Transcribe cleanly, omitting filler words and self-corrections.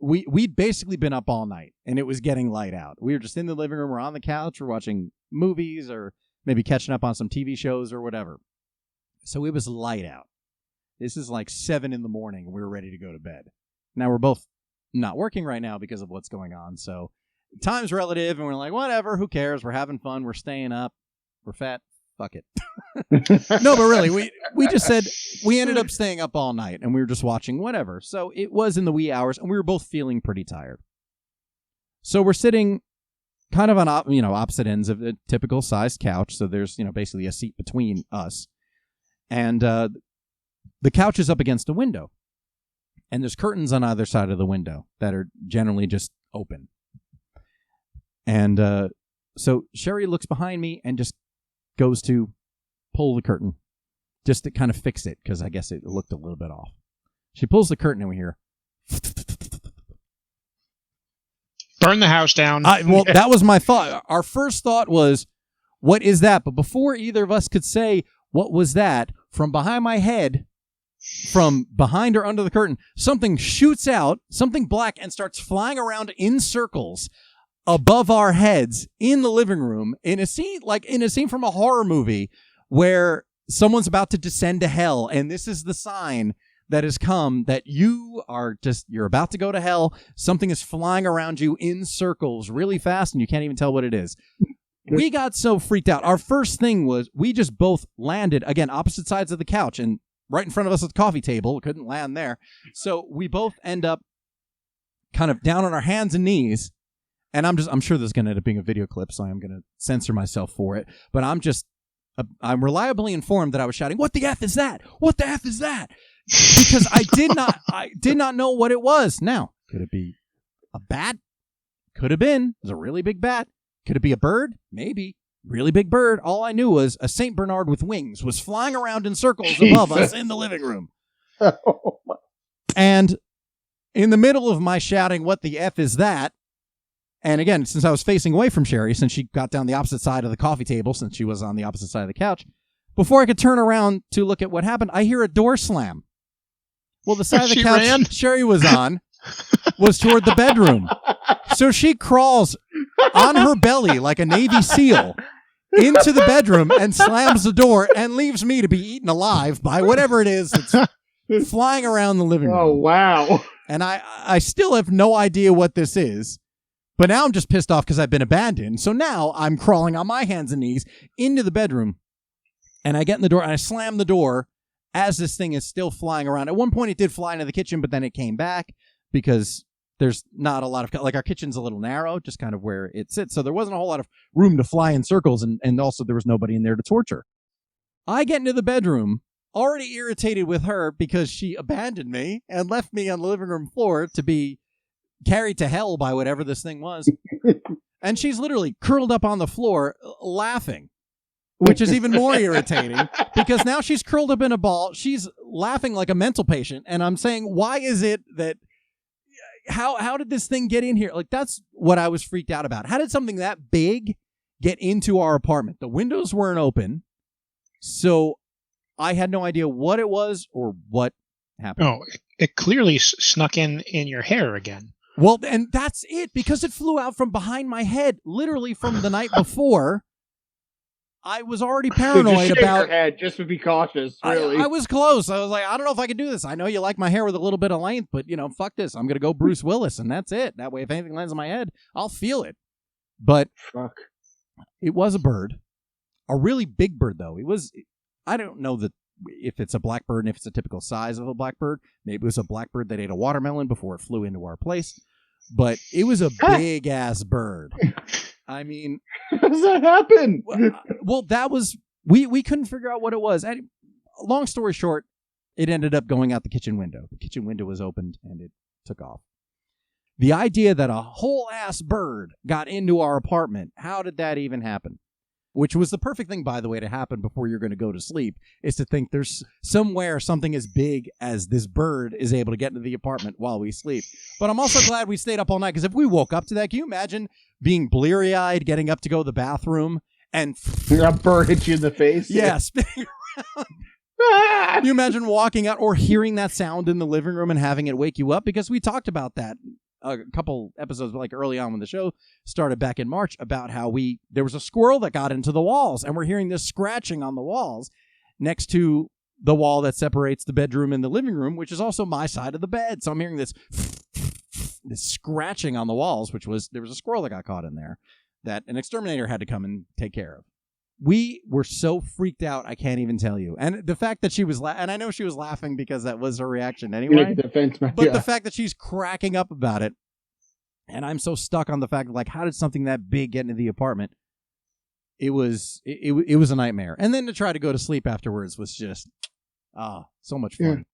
we'd basically been up all night, and it was getting light out. We were just in the living room, we're on the couch, we're watching movies or maybe catching up on some TV shows or whatever. So it was light out. This is like 7 a.m, and we were ready to go to bed. Now we're both not working right now because of what's going on, so time's relative, and we're like, whatever, who cares? We're having fun, we're staying up, we're fat, fuck it. No, but really, we just said we ended up staying up all night, and we were just watching whatever. So it was in the wee hours, and we were both feeling pretty tired. So we're sitting kind of on opposite ends of the typical sized couch. So there's basically a seat between us, and the couch is up against a window, and there's curtains on either side of the window that are generally just open. And so Sherry looks behind me and just goes to pull the curtain just to kind of fix it, because I guess it looked a little bit off. She pulls the curtain, and we hear... Burn the house down. Well, that was my thought. Our first thought was, what is that? But before either of us could say, what was that, from behind my head, from behind or under the curtain, something shoots out, something black, and starts flying around in circles above our heads in the living room in a scene from a horror movie where someone's about to descend to hell, and this is the sign that has come that you're about to go to hell. Something is flying around you in circles really fast, and you can't even tell what it is. We got so freaked out. Our first thing was we just both landed, again, opposite sides of the couch, and right in front of us at the coffee table. Couldn't land there. So we both end up kind of down on our hands and knees. And I'm sure there's going to end up being a video clip, so I'm going to censor myself for it. But I'm reliably informed that I was shouting, "What the F is that? What the F is that?" Because I did not know what it was. Now, could it be a bat? Could have been. It was a really big bat. Could it be a bird? Maybe. Really big bird. All I knew was a St. Bernard with wings was flying around in circles above us in the living room. Oh, my. And in the middle of my shouting, "What the F is that?" And again, since I was facing away from Sherry, since she got down the opposite side of the coffee table, since she was on the opposite side of the couch, before I could turn around to look at what happened, I hear a door slam. Well, the side of the couch Sherry was on was toward the bedroom. So she crawls on her belly like a Navy SEAL into the bedroom and slams the door and leaves me to be eaten alive by whatever it is that's flying around the living room. Oh, wow. And I still have no idea what this is. But now I'm just pissed off because I've been abandoned. So now I'm crawling on my hands and knees into the bedroom. And I get in the door and I slam the door as this thing is still flying around. At one point it did fly into the kitchen, but then it came back because there's not a lot of... Like our kitchen's a little narrow, just kind of where it sits. So there wasn't a whole lot of room to fly in circles. And also there was nobody in there to torture. I get into the bedroom, already irritated with her because she abandoned me and left me on the living room floor to be carried to hell by whatever this thing was. And she's literally curled up on the floor laughing, which is even more irritating because now she's curled up in a ball. She's laughing like a mental patient. And I'm saying, why is it that, how did this thing get in here? Like, that's what I was freaked out about. How did something that big get into our apartment? The windows weren't open. So I had no idea what it was or what happened. Oh, it clearly snuck in your hair again. Well, and that's it, because it flew out from behind my head, literally from the night before. I was already paranoid just about... your head, just to be cautious, really. I was close. I was like, I don't know if I can do this. I know you like my hair with a little bit of length, but, fuck this. I'm going to go Bruce Willis, and that's it. That way, if anything lands on my head, I'll feel it. But Fuck. It was a bird. A really big bird, though. It was... I don't know if it's a blackbird and if it's a typical size of a blackbird. Maybe it was a blackbird that ate a watermelon before it flew into our place. But it was a big-ass bird. I mean... How does that happen? Well, that was... We couldn't figure out what it was. And long story short, it ended up going out the kitchen window. The kitchen window was opened, and it took off. The idea that a whole-ass bird got into our apartment, how did that even happen? Which was the perfect thing, by the way, to happen before you're going to go to sleep, is to think there's somewhere something as big as this bird is able to get into the apartment while we sleep. But I'm also glad we stayed up all night, because if we woke up to that, can you imagine being bleary-eyed, getting up to go to the bathroom, and... A bird hit you in the face? Yeah, spinning around. Can you imagine walking out or hearing that sound in the living room and having it wake you up? Because we talked about that a couple episodes like early on when the show started back in March about how there was a squirrel that got into the walls, and we're hearing this scratching on the walls next to the wall that separates the bedroom and the living room, which is also my side of the bed. So I'm hearing this scratching on the walls, there was a squirrel that got caught in there that an exterminator had to come and take care of. We were so freaked out, I can't even tell you. And the fact that she was and I know she was laughing because that was her reaction anyway. But the fact that she's cracking up about it, and I'm so stuck on the fact of, like, how did something that big get into the apartment? It was a nightmare. And then to try to go to sleep afterwards was just so much fun.